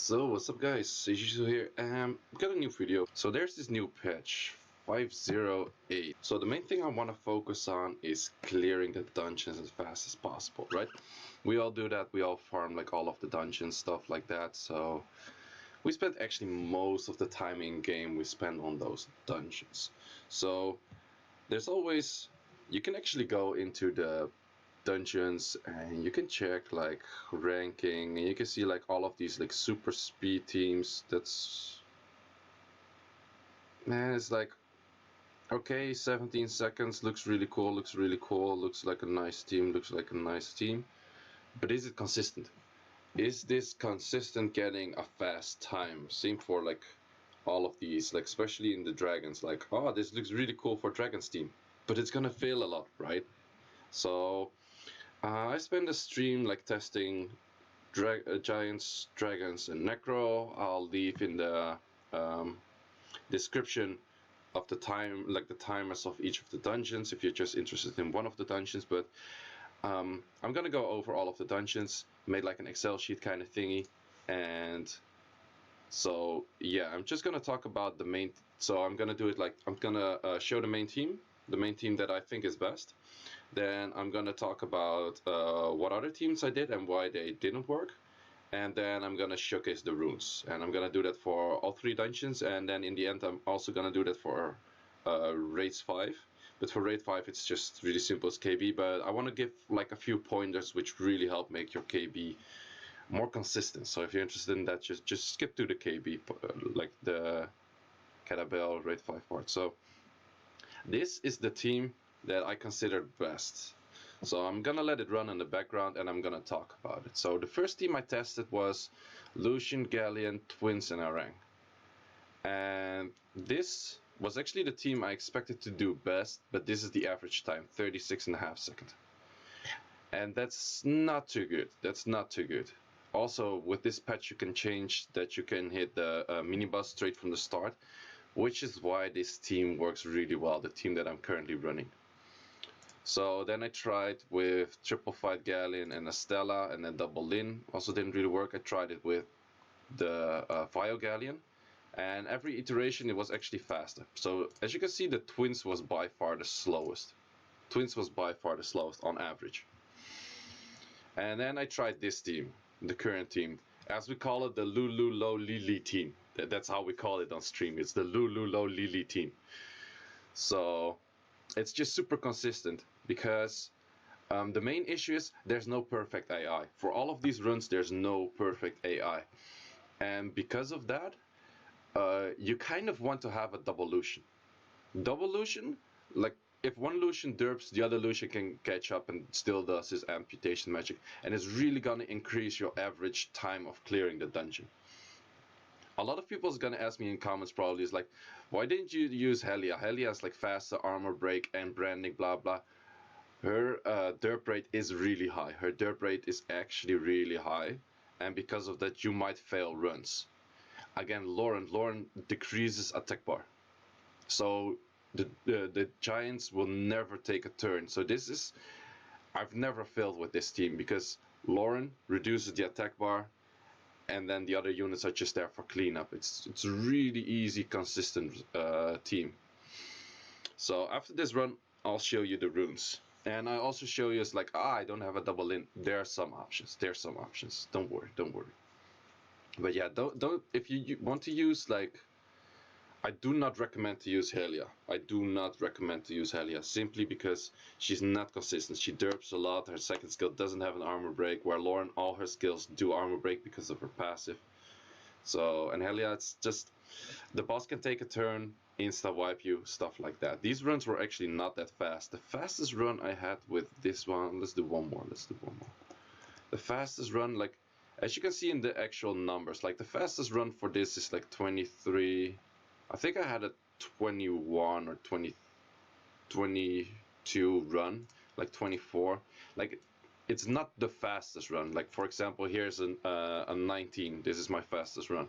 So what's up guys, Seiishizo here, got a new video. So there's this new patch, 508. So the main thing I want to focus on is clearing the dungeons as fast as possible, right? We all do that, we all farm like all of the dungeons, stuff like that. So we spend actually most of the time in game we spend on those dungeons. So there's always, you can actually go into the dungeons and you can check like ranking, and you can see like all of these like super speed teams. That's, man, it's like, okay, 17 seconds, looks really cool, looks like a nice team, but is it consistent? Is this consistent getting a fast time? Same for like all of these, like especially in the dragons, like, oh, this looks really cool for dragons team, but it's gonna fail a lot, right? So I spent a stream like testing giants, dragons, and necro. I'll leave in the description of the time, like the timers of each of the dungeons, if you're just interested in one of the dungeons. But I'm gonna go over all of the dungeons, made like an Excel sheet kind of thingy, and so yeah, I'm just gonna talk about the main. So I'm gonna do it like I'm gonna show the main team that I think is best. Then I'm gonna talk about what other teams I did and why they didn't work. And then I'm gonna showcase the runes, and I'm gonna do that for all three dungeons. And then in the end, I'm also gonna do that for raids 5. But for raid 5, it's just really simple as KB. But I want to give like a few pointers which really help make your KB more consistent. So if you're interested in that, just skip to the KB, like the Catabel raid 5 part. So this is the team that I consider best. So I'm gonna let it run in the background and I'm gonna talk about it. So the first team I tested was Lucian, Galleon, Twins, and Arang. And this was actually the team I expected to do best, but this is the average time, 36.5 seconds. And that's not too good. That's not too good. Also, with this patch you can change that you can hit the minibus straight from the start, which is why this team works really well, the team that I'm currently running. So then I tried with triple fight Galleon and Estella, and then double Lin. Also didn't really work. I tried it with the Vio Galleon, and every iteration it was actually faster. So as you can see, the Twins was by far the slowest. Twins was by far the slowest on average. And then I tried this team, the current team, as we call it, the Lulu Low Lily team. That's how we call it on stream. It's the Lulu Low Lily team. So it's just super consistent because the main issue is there's no perfect AI. For all of these runs, there's no perfect AI. And because of that, you kind of want to have a double Lucian. Double Lucian, like if one Lucian derps, the other Lucian can catch up and still does his amputation magic. And it's really going to increase your average time of clearing the dungeon. A lot of people is gonna ask me in comments probably is like, why didn't you use Helia? Helia has like faster armor break and branding, blah blah. Her derp rate is really high. Her derp rate is actually really high, and because of that you might fail runs. Again, Lauren decreases attack bar, so the giants will never take a turn. So this is, I've never failed with this team because Lauren reduces the attack bar, and then the other units are just there for cleanup. It's a really easy, consistent team. So after this run, I'll show you the runes, and I also show you, it's like, I don't have a double in. There are some options. Don't worry. But yeah, don't if you want to use, like, I do not recommend to use Helia. I do not recommend to use Helia simply because she's not consistent. She derps a lot. Her second skill doesn't have an armor break, where Lauren, all her skills do armor break because of her passive. So, and Helia, it's just, the boss can take a turn, insta wipe you, stuff like that. These runs were actually not that fast. The fastest run I had with this one, let's do one more. The fastest run, like, as you can see in the actual numbers, like the fastest run for this is like 23. I think I had a 21 or 22 run, like 24. Like, it's not the fastest run. Like, for example, here's a 19. This is my fastest run.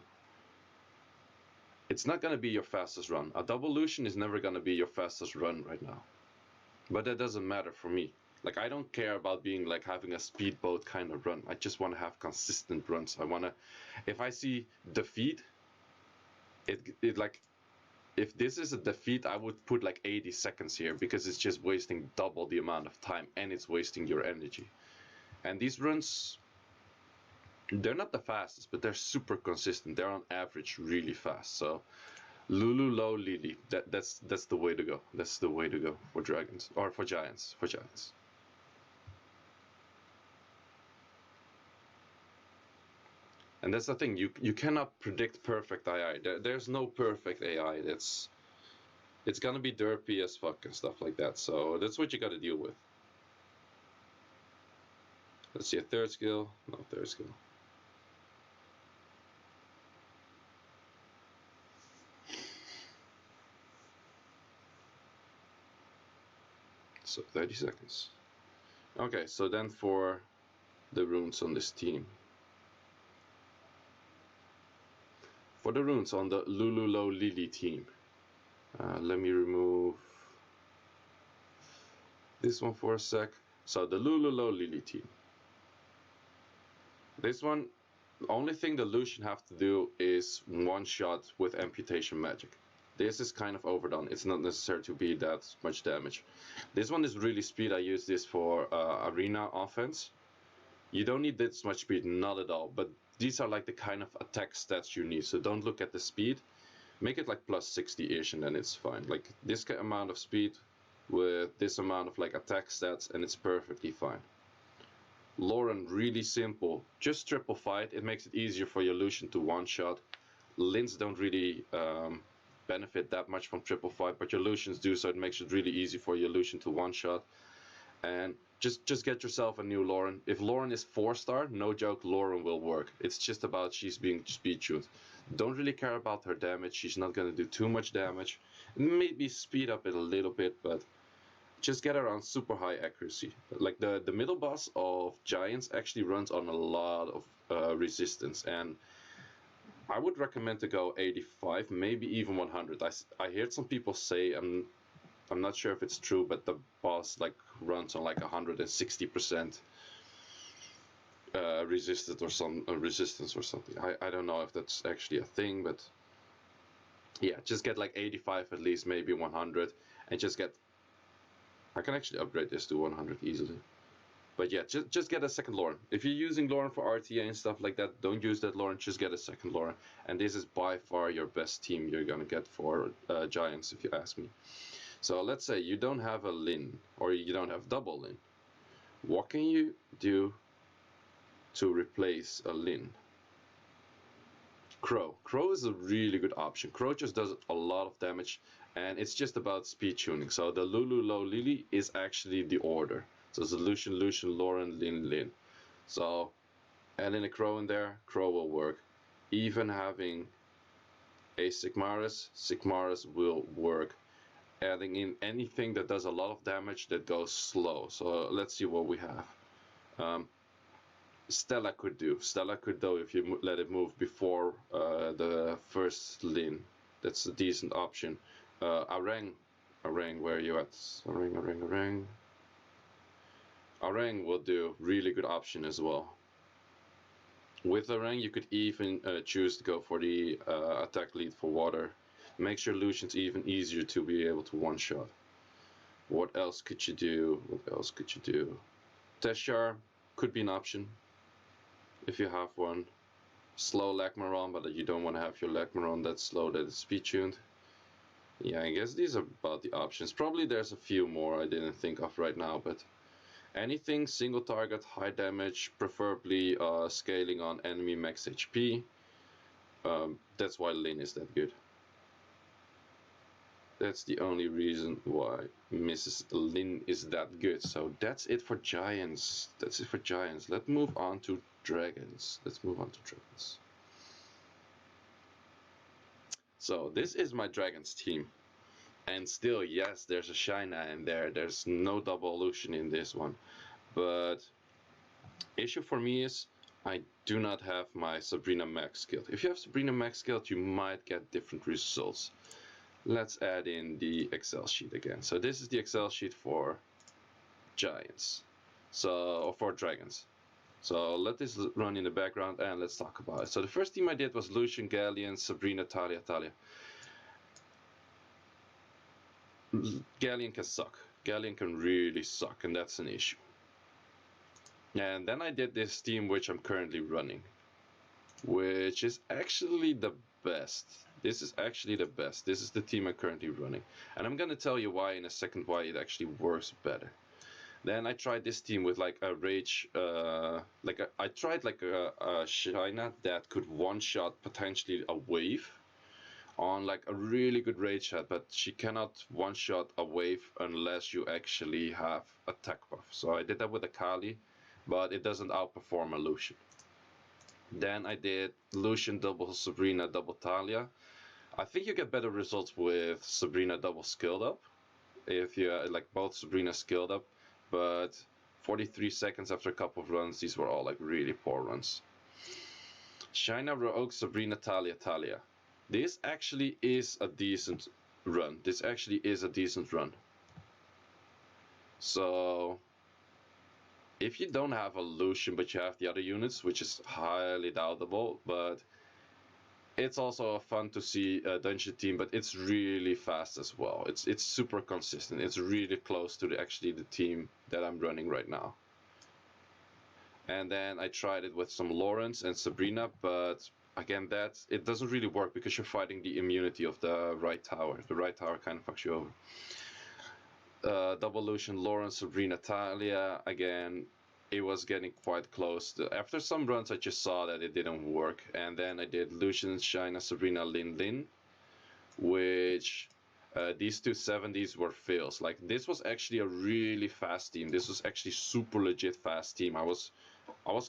It's not gonna be your fastest run. A double Lucian is never gonna be your fastest run right now. But that doesn't matter for me. Like, I don't care about being like having a speedboat kind of run. I just want to have consistent runs. I want to, if I see defeat, it like, if this is a defeat, I would put like 80 seconds here, because it's just wasting double the amount of time and it's wasting your energy. And these runs, they're not the fastest, but they're super consistent. They're on average really fast. So Lulu, low, Lily, that's the way to go. That's the way to go for dragons, or for giants. For giants. And that's the thing, you cannot predict perfect AI. There's no perfect AI. It's gonna be derpy as fuck and stuff like that. So that's what you gotta deal with. Let's see, a third skill. No, third skill. So 30 seconds. Okay, so then for the runes on this team. For the runes on the Lululo Lily team, let me remove this one for a sec. So the Lululo Lily team. This one, the only thing the Lucian have to do is one shot with amputation magic. This is kind of overdone. It's not necessary to be that much damage. This one is really speed. I use this for arena offense. You don't need this much speed, not at all. But these are like the kind of attack stats you need. So don't look at the speed. Make it like plus 60-ish and then it's fine. Like this amount of speed with this amount of like attack stats and it's perfectly fine. Lauren, really simple. Just triple fight. It makes it easier for your Lucian to one-shot. Lins don't really benefit that much from triple fight, but your Lucians do, so it makes it really easy for your Lucian to one-shot. And just get yourself a new Lauren. If Lauren is 4-star, no joke, Lauren will work. It's just about she's being speed tuned. Don't really care about her damage. She's not going to do too much damage. Maybe speed up it a little bit, but just get her on super high accuracy. Like the middle boss of Giants actually runs on a lot of resistance, and I would recommend to go 85, maybe even 100. I heard some people say, I'm not sure if it's true, but the boss like runs on like 160% resistance or something. I don't know if that's actually a thing, but yeah, just get like 85 at least, maybe 100, and just get. I can actually upgrade this to 100 easily. But yeah, just get a second Lauren. If you're using Lauren for RTA and stuff like that, don't use that Lauren, just get a second Lauren. And this is by far your best team you're gonna get for Giants, if you ask me. So let's say you don't have a Lin, or you don't have double Lin. What can you do to replace a Lin? Crow. Crow is a really good option. Crow just does a lot of damage, and it's just about speed tuning. So the Lulu, Low, Lily is actually the order. So it's Lucian, Lucian, Lauren, Lin, Lin. So adding a Crow in there, Crow will work. Even having a Sigmaris will work. Adding in anything that does a lot of damage that goes slow. So let's see what we have. Stella could do. Stella could though if you let it move before the first Lin. That's a decent option. Arang, where are you at? Arang. Arang will do. Really good option as well. With Arang, you could even choose to go for the attack lead for water. Makes your Lucians even easier to be able to one-shot. What else could you do? Teshar could be an option if you have one. Slow Lachmaron, but you don't want to have your Lachmaron that slow that it's speed tuned. Yeah, I guess these are about the options. Probably there's a few more I didn't think of right now, but anything single target, high damage, preferably scaling on enemy max HP. That's why Lin is that good. That's the only reason why Mrs. Lin is that good. So that's it for Giants. Let's move on to Dragons. So this is my Dragons team. And still, yes, there's a Shina in there. There's no double illusion in this one. But issue for me is I do not have my Sabrina max skilled. If you have Sabrina max skilled, you might get different results. Let's add in the Excel sheet again. So this is the Excel sheet for giants. So, or 4 dragons. So let this run in the background and let's talk about it. So the first team I did was Lucian, Galleon, Sabrina, Talia. Galleon can suck. Galleon can really suck, and that's an issue. And then I did this team which I'm currently running, which is actually the best. This is actually the best. This is the team I'm currently running. And I'm gonna tell you why in a second, why it actually works better. Then I tried this team with like a rage, I tried like a China that could one-shot potentially a wave on like a really good rage shot, but she cannot one-shot a wave unless you actually have attack buff. So I did that with a Kali, but it doesn't outperform a Lucian. Then I did Lucian double Sabrina double Talia. I think you get better results with Sabrina double skilled up, if you like both Sabrina skilled up, but 43 seconds after a couple of runs, these were all like really poor runs. China Rogue Sabrina Talia. This actually is a decent run. So if you don't have a Lucian but you have the other units, which is highly doubtable, but it's also a fun to see a dungeon team, but it's really fast as well. It's super consistent. It's really close to the team that I'm running right now. And then I tried it with some Lawrence and Sabrina, but again, it doesn't really work because you're fighting the immunity of the right tower. The right tower kind of fucks you over. Double Lucian, Lawrence, Sabrina, Talia. Again, it was getting quite close. After some runs, I just saw that it didn't work. And then I did Lucian, China, Sabrina, Lin, which these 270s were fails. Like, this was actually a really fast team. This was actually super legit fast team. I was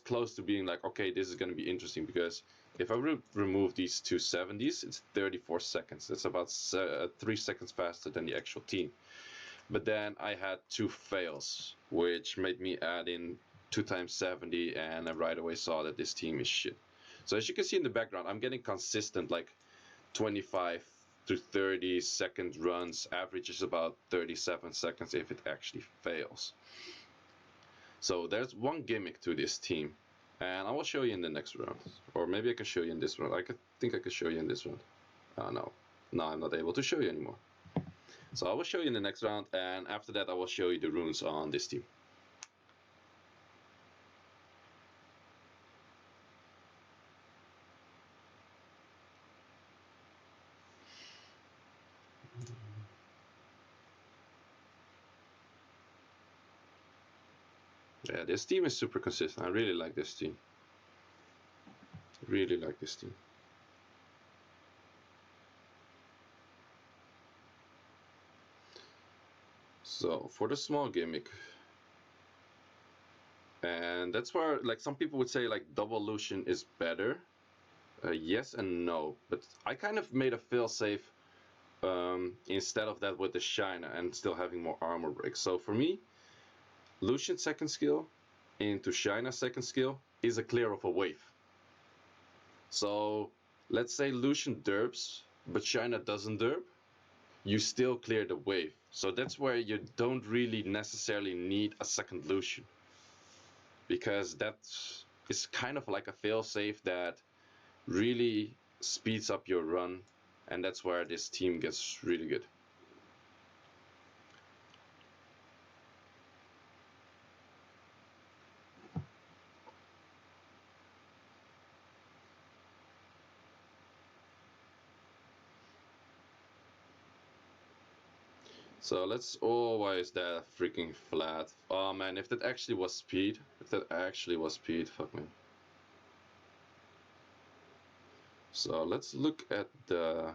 close to being like, okay, this is going to be interesting, because if I remove these 270s, it's 34 seconds. It's about 3 seconds faster than the actual team. But then I had 2 fails, which made me add in 2 times 70, and I right away saw that this team is shit. So as you can see in the background, I'm getting consistent, like 25 to 30 second runs. Average is about 37 seconds if it actually fails. So there's one gimmick to this team, and I will show you in the next round. Or maybe I can show you in this round. I think I could show you in this round. No, I'm not able to show you anymore. So I will show you in the next round, and after that I will show you the runes on this team. Yeah, this team is super consistent. I really like this team. So for the small gimmick, and that's where like some people would say like double Lucian is better. Yes and no, but I kind of made a failsafe instead of that with the China and still having more armor breaks. So for me, Lucian second skill into China second skill is a clear of a wave. So let's say Lucian derps, but China doesn't derp, you still clear the wave. So that's where you don't really necessarily need a second Lucian, because that is kind of like a failsafe that really speeds up your run, and that's where this team gets really good. So let's, oh, why is that freaking flat? Oh man, if that actually was speed, fuck me. So let's look at the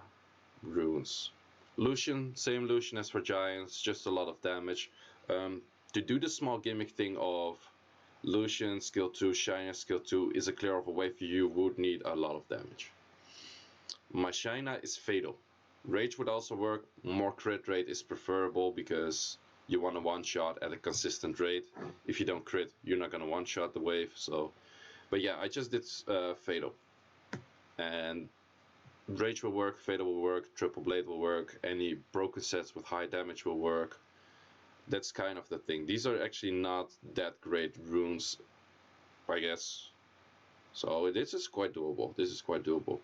runes. Lucian, same Lucian as for giants, just a lot of damage. To do the small gimmick thing of Lucian skill 2, China skill 2 is a clear of a wave, you would need a lot of damage. My China is fatal. Rage would also work. More crit rate is preferable because you want a one shot at a consistent rate. If you don't crit, you're not gonna one shot the wave. So, but yeah, I just did fatal, and Rage will work, fatal will work, triple blade will work. Any broken sets with high damage will work. That's kind of the thing. These are actually not that great runes, I guess. So this is quite doable. This is quite doable.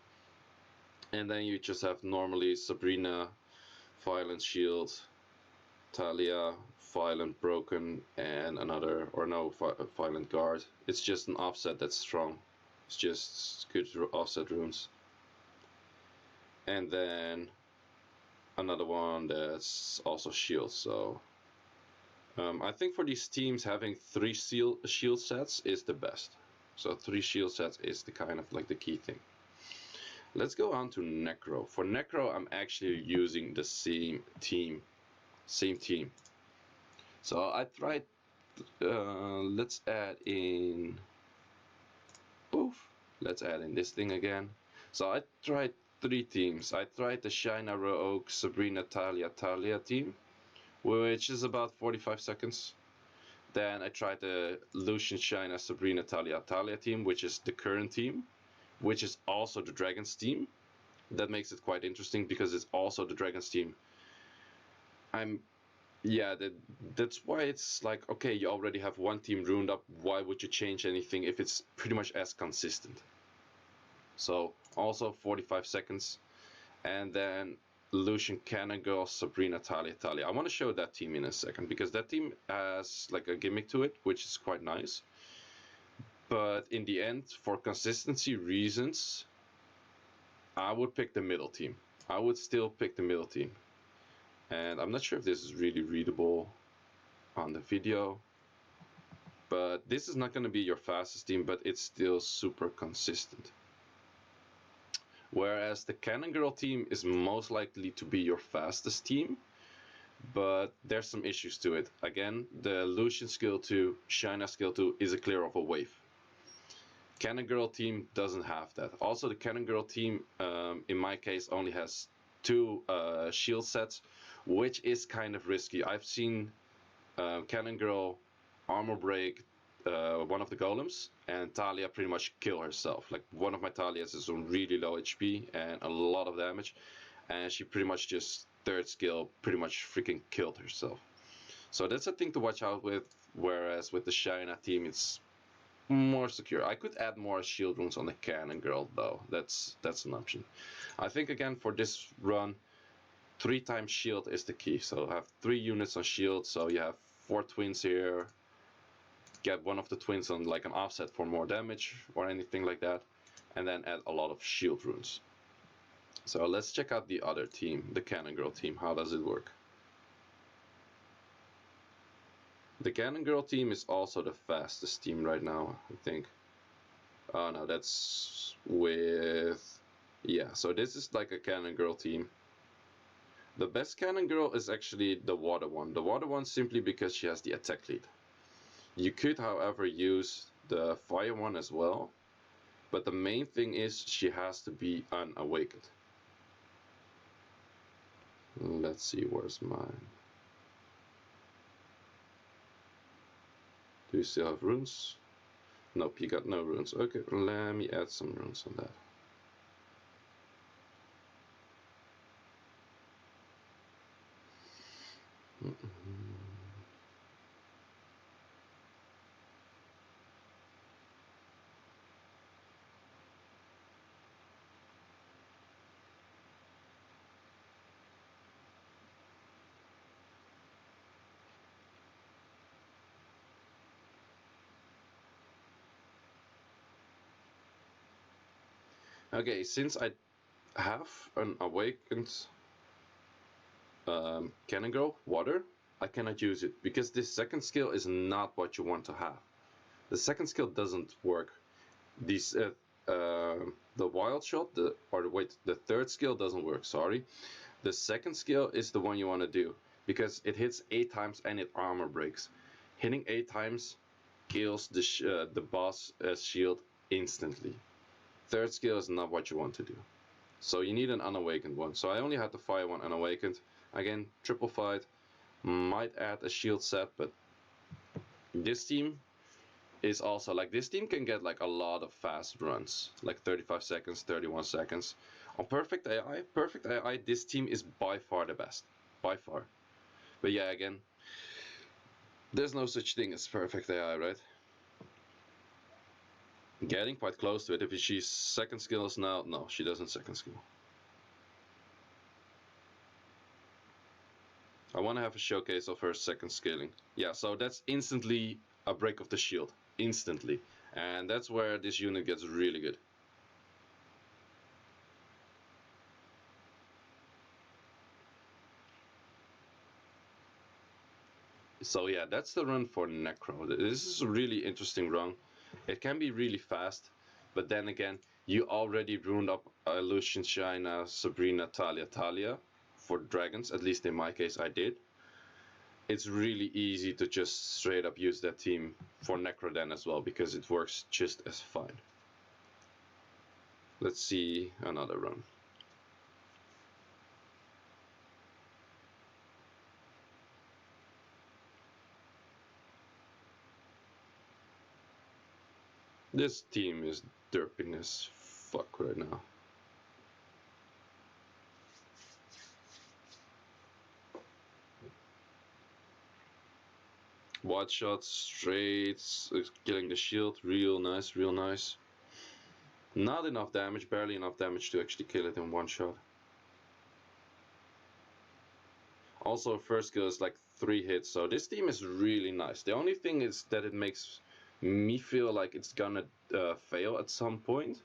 And then you just have normally Sabrina, Violent Shield, Talia, Violent Broken, and another, or no, Violent Guard. It's just an offset that's strong. It's just good offset runes. And then another one that's also shield. So I think for these teams, having 3 shield sets is the best. So 3 shield sets is the kind of like the key thing. Let's go on to Necro. For Necro, I'm actually using the same team. So I tried, let's add in, let's add in this thing again. So I tried 3 teams. I tried the Shina, Rogue, Sabrina, Talia team, which is about 45 seconds. Then I tried the Lucian, Shina, Sabrina, Talia team, which is the current team, which is also the Dragons team. That makes it quite interesting because it's also the Dragons team. That's why it's like, okay, you already have one team ruined up. Why would you change anything if it's pretty much as consistent? So also 45 seconds, and then Lucian, Cannon Girl, Sabrina, Talia. I want to show that team in a second because that team has like a gimmick to it, which is quite nice. But in the end, for consistency reasons, I would pick the middle team. I would still pick the middle team. And I'm not sure if this is really readable on the video, but this is not going to be your fastest team, but it's still super consistent. Whereas the Cannon Girl team is most likely to be your fastest team, but there's some issues to it. Again, the Lucian skill 2, Shina skill 2 is a clear of a wave. Cannon Girl team doesn't have that. Also, the Cannon Girl team, in my case, only has 2 shield sets, which is kind of risky. I've seen Cannon Girl armor break one of the golems, and Talia pretty much kill herself. Like, one of my Talias is on really low HP and a lot of damage, and she pretty much just 3rd skill pretty much freaking killed herself. So that's a thing to watch out with, whereas with the Shina team it's more secure. I could add more shield runes on the Cannon Girl though. That's an option. I think again for this run, 3 times shield is the key. So have 3 units on shield. So you have 4 twins here. Get one of the twins on like an offset for more damage or anything like that, and then add a lot of shield runes. So let's check out the other team, the Cannon Girl team. How does it work? The Cannon Girl team is also the fastest team right now, I think. Oh no, that's with... Yeah, so this is like a Cannon Girl team. The best Cannon Girl is actually the water one. The water one simply because she has the attack lead. You could, however, use the fire one as well, but the main thing is she has to be unawakened. Let's see, where's mine? Do you still have runes? Nope, you got no runes. Okay, let me add some runes on that. Okay, since I have an awakened Cannon Girl water, I cannot use it because this second skill is not what you want to have. The second skill doesn't work. These the wild shot, the 3rd skill doesn't work. Sorry, the second skill is the one you want to do because it hits 8 times and it armor breaks. Hitting 8 times kills the boss shield instantly. 3rd skill is not what you want to do. So you need an unawakened one. So I only had the fire one unawakened. Again, triple fight. Might add a shield set, but this team is also like, this team can get like a lot of fast runs, like 35 seconds, 31 seconds. On perfect AI, this team is by far the best. By far. But yeah, again, There's no such thing as perfect AI, right? Getting quite close to it. If she's second skills now, no, she doesn't second skill. I want to have a showcase of her second scaling. Yeah, so that's instantly a break of the shield. Instantly. And that's where this unit gets really good. So yeah, that's the run for Necro. This is a really interesting run. It can be really fast, but then again, you already ruined up Lucian, China, Sabrina, Talia for dragons. At least in my case, I did. It's really easy to just straight up use that team for Necro then as well, because it works just as fine. Let's see another run. This team is derping as fuck right now. Wide shots, straight, killing the shield, real nice, real nice. Not enough damage, barely enough damage to actually kill it in one shot. Also, first skill is like 3 hits, so this team is really nice. The only thing is that it makes me feel like it's gonna fail at some point.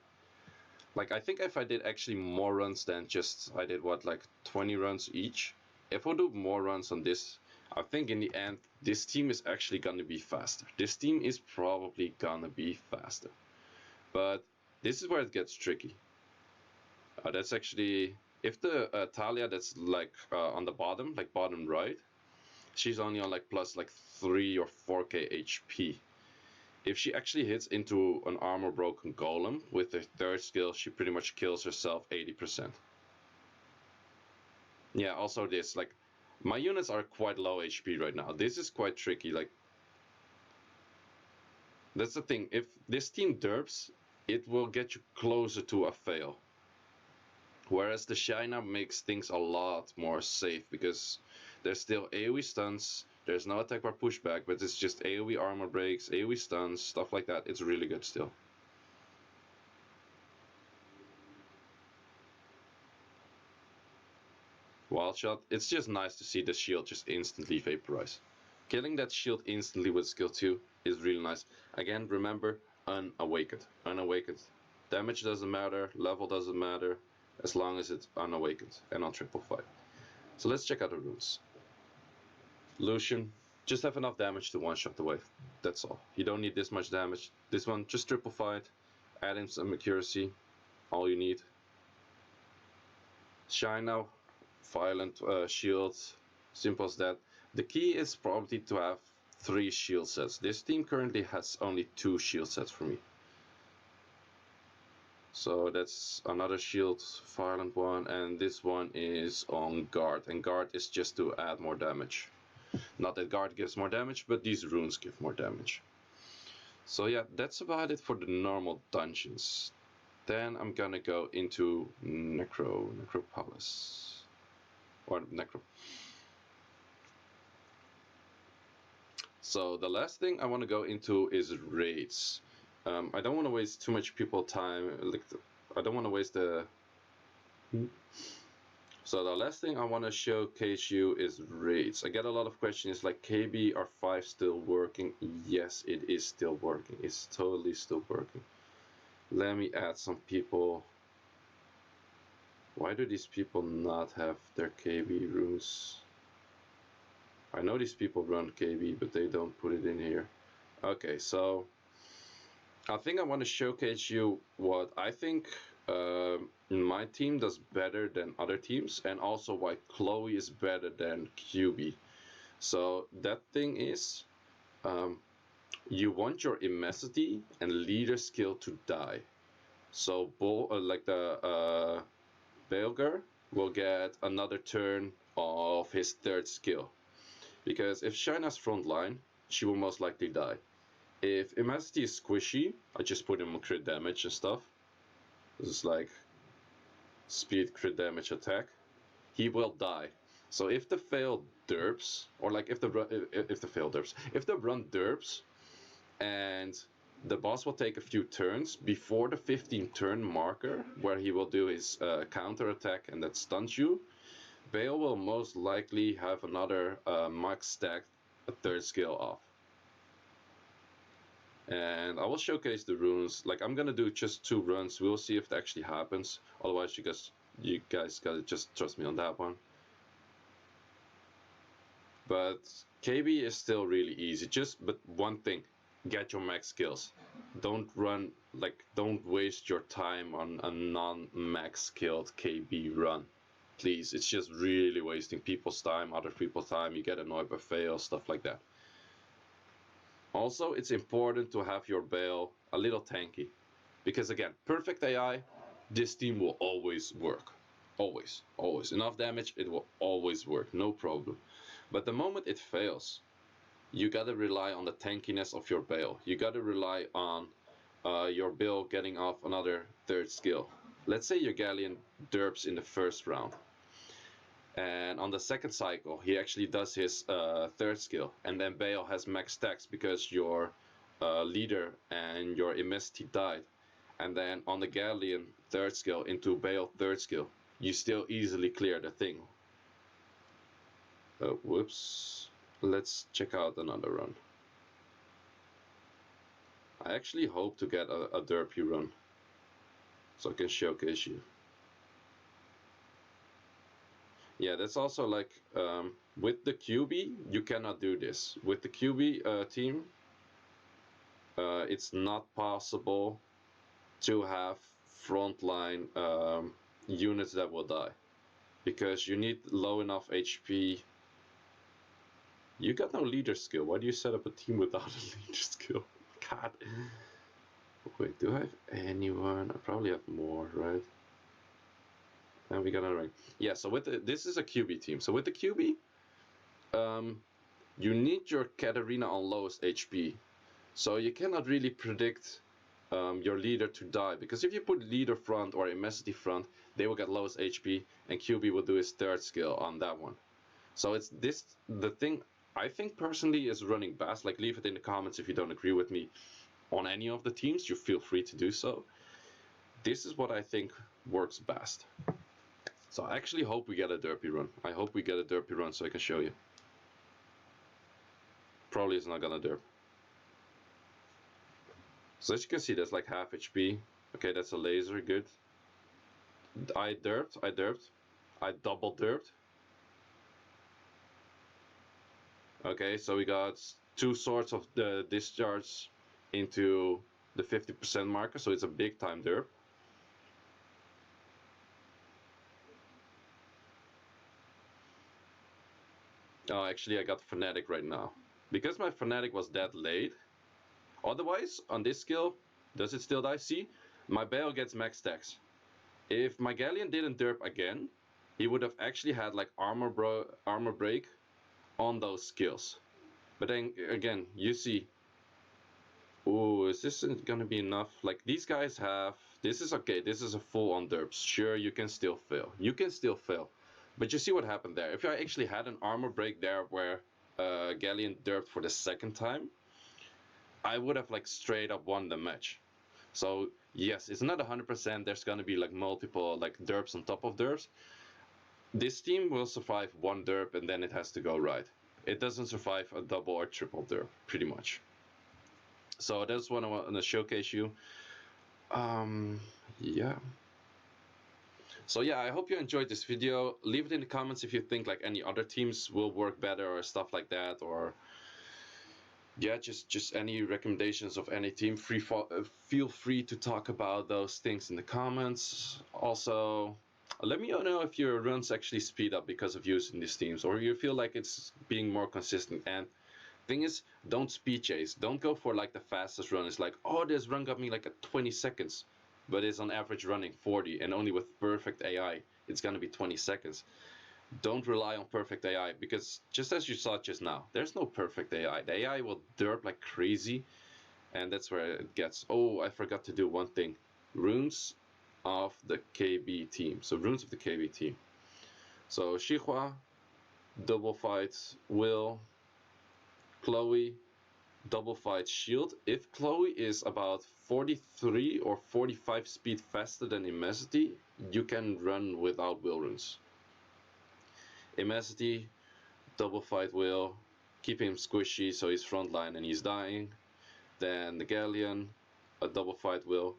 Like, I think if I did actually more runs than just, I did what, like 20 runs each? If I do more runs on this, I think in the end, this team is actually gonna be faster. This team is probably gonna be faster. But this is where it gets tricky. That's actually, if the Talia that's like on the bottom, like bottom right, she's only on like plus like 3 or 4k HP. If she actually hits into an armor broken golem with her third skill, she pretty much kills herself 80%. Yeah, also this, like, my units are quite low HP right now. This is quite tricky, like, that's the thing. If this team derps, it will get you closer to a fail. Whereas the Shaina makes things a lot more safe, because there's still AoE stuns, there's no attack bar pushback, but it's just AoE armor breaks, AoE stuns, stuff like that. It's really good still. Wild shot, it's just nice to see the shield just instantly vaporize. Killing that shield instantly with skill 2 is really nice. Again, remember, unawakened. Unawakened. Damage doesn't matter, level doesn't matter, as long as it's unawakened and on 555. So let's check out the runes. Lucian, just have enough damage to one-shot the wave. That's all. You don't need this much damage. This one, just 555, add in some accuracy, all you need. Shine now, violent shield, simple as that. The key is probably to have 3 shield sets. This team currently has only 2 shield sets for me. So that's another shield, violent one, and this one is on guard. And guard is just to add more damage. Not that guard gives more damage, but these runes give more damage. So yeah, that's about it for the normal dungeons. Then I'm gonna go into Necro Palace. Or Necro. So the last thing I want to go into is raids. I don't want to waste too much people time. Like, I don't want to waste the. So the last thing I want to showcase you is raids. I get a lot of questions like, KB R5 still working? Yes, it is still working. It's totally still working. Let me add some people. Why do these people not have their KB runes? I know these people run KB, but they don't put it in here. Okay, so I think I want to showcase you what I think my team does better than other teams, and also why Chloe is better than QB. So that thing is, you want your immensity and leader skill to die. So like the Belgar will get another turn of his third skill. Because if Shina's front line, she will most likely die. If Immensity is squishy, I just put him on crit damage and stuff. This is like speed crit damage attack. He will die. So if the fail derps, or like if the run derps, and the boss will take a few turns before the 15 turn marker, where he will do his counter attack and that stuns you, Bale will most likely have another max stacked third skill off. And I will showcase the runes. Like, I'm gonna do just 2 runs. We'll see if it actually happens. Otherwise, you guys gotta just trust me on that one. But KB is still really easy. But one thing, get your max skills. Don't waste your time on a non-max skilled KB run. Please, it's just really wasting people's time, other people's time. You get annoyed by fails, stuff like that. Also, it's important to have your Bale a little tanky, because again, perfect AI, this team will always work. Always. Enough damage, it will always work, no problem. But the moment it fails, you gotta rely on the tankiness of your Bale. You gotta rely on your Bale getting off another third skill. Let's say your Galleon derps in the first round, and on the second cycle he actually does his third skill, and then Bale has max stacks because your leader and your immensity died, and then on the Galleon third skill into Bale third skill, you still easily clear the thing. Whoops. Let's check out another run. I actually hope to get a derpy run, so I can showcase you. Yeah, that's also like, with the QB, you cannot do this. With the QB team, it's not possible to have frontline units that will die, because you need low enough HP. You got no leader skill. Why do you set up a team without a leader skill? God. Wait, do I have anyone? I probably have more, right? And we got another rank. Yeah, so this is a QB team. So with the QB, you need your Katarina on lowest HP. So you cannot really predict your leader to die, because if you put leader front or immensity front, they will get lowest HP, and QB will do his third skill on that one. So it's the thing I think personally is running best. Like, leave it in the comments if you don't agree with me on any of the teams. You feel free to do so. This is what I think works best. So I actually hope we get a derpy run. I hope we get a derpy run so I can show you. Probably it's not gonna derp. So as you can see, that's like half HP. Okay, that's a laser, good. I derped, I double derped. Okay, so we got 2 sorts of the discharge into the 50% marker, so it's a big time derp. Oh, actually I got Fnatic right now, because my Fnatic was that late. Otherwise, on this skill, does it still die? See, my Bale gets max stacks. If my Galleon didn't derp again, he would have actually had like armor break on those skills. But then again, you see, ooh, is this gonna be enough? Like, these guys have, this is okay, this is a full on derp. Sure, you can still fail. But you see what happened there. If I actually had an armor break there where Galleon derped for the second time, I would have like straight up won the match. So yes, it's not 100%. There's gonna be like multiple like derps on top of derps. This team will survive one derp and then it has to go right. It doesn't survive a double or triple derp, pretty much. So that's what I want to showcase you. Yeah. So yeah, I hope you enjoyed this video. Leave it in the comments if you think like any other teams will work better or stuff like that, or yeah, just any recommendations of any team. Feel free to talk about those things in the comments. Also, let me know if your runs actually speed up because of using these teams, or you feel like it's being more consistent. And thing is, don't speed chase. Don't go for like the fastest run. It's like, oh, this run got me like at 20 seconds, but it's on average running 40, and only with perfect AI, it's gonna be 20 seconds. Don't rely on perfect AI, because just as you saw just now, there's no perfect AI. The AI will derp like crazy, and that's where it gets. Oh, I forgot to do one thing. Runes of the KB team. So runes of the KB team. So Shihua, double fight Will, Chloe, double fight Shield. If Chloe is about 43 or 45 speed faster than Immensity, you can run without Will runes. Immensity, double fight Will, keep him squishy so he's frontline and he's dying. Then the Galleon, a double fight Will.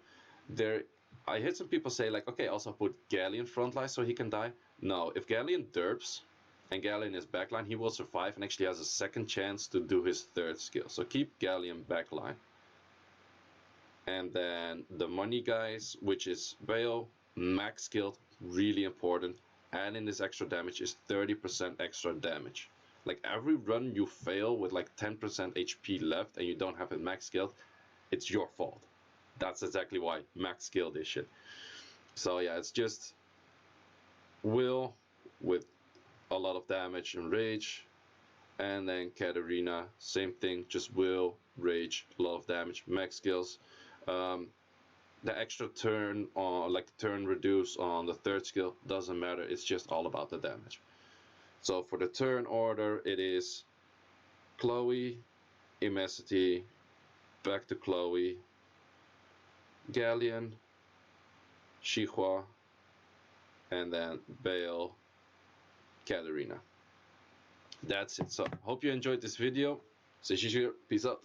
I heard some people say like, okay, also put Galleon frontline so he can die. No, if Galleon derps and Galleon is backline, he will survive and actually has a second chance to do his third skill. So keep Galleon backline. And then the money guys, which is Bale, max skilled, really important. Adding this extra damage is 30% extra damage. Like every run you fail with like 10% HP left and you don't have it max skilled, it's your fault. That's exactly why max skill this shit. So yeah, it's just Will with a lot of damage and rage, and then Katarina, same thing, just Will, rage, a lot of damage, max skills. The extra turn on, like the turn reduce on the third skill, doesn't matter, it's just all about the damage. So for the turn order, it is Chloe, Immensity, back to Chloe, Galleon, Shihua, and then Bale, Katarina. That's it. So hope you enjoyed this video. Seiishizo, peace out.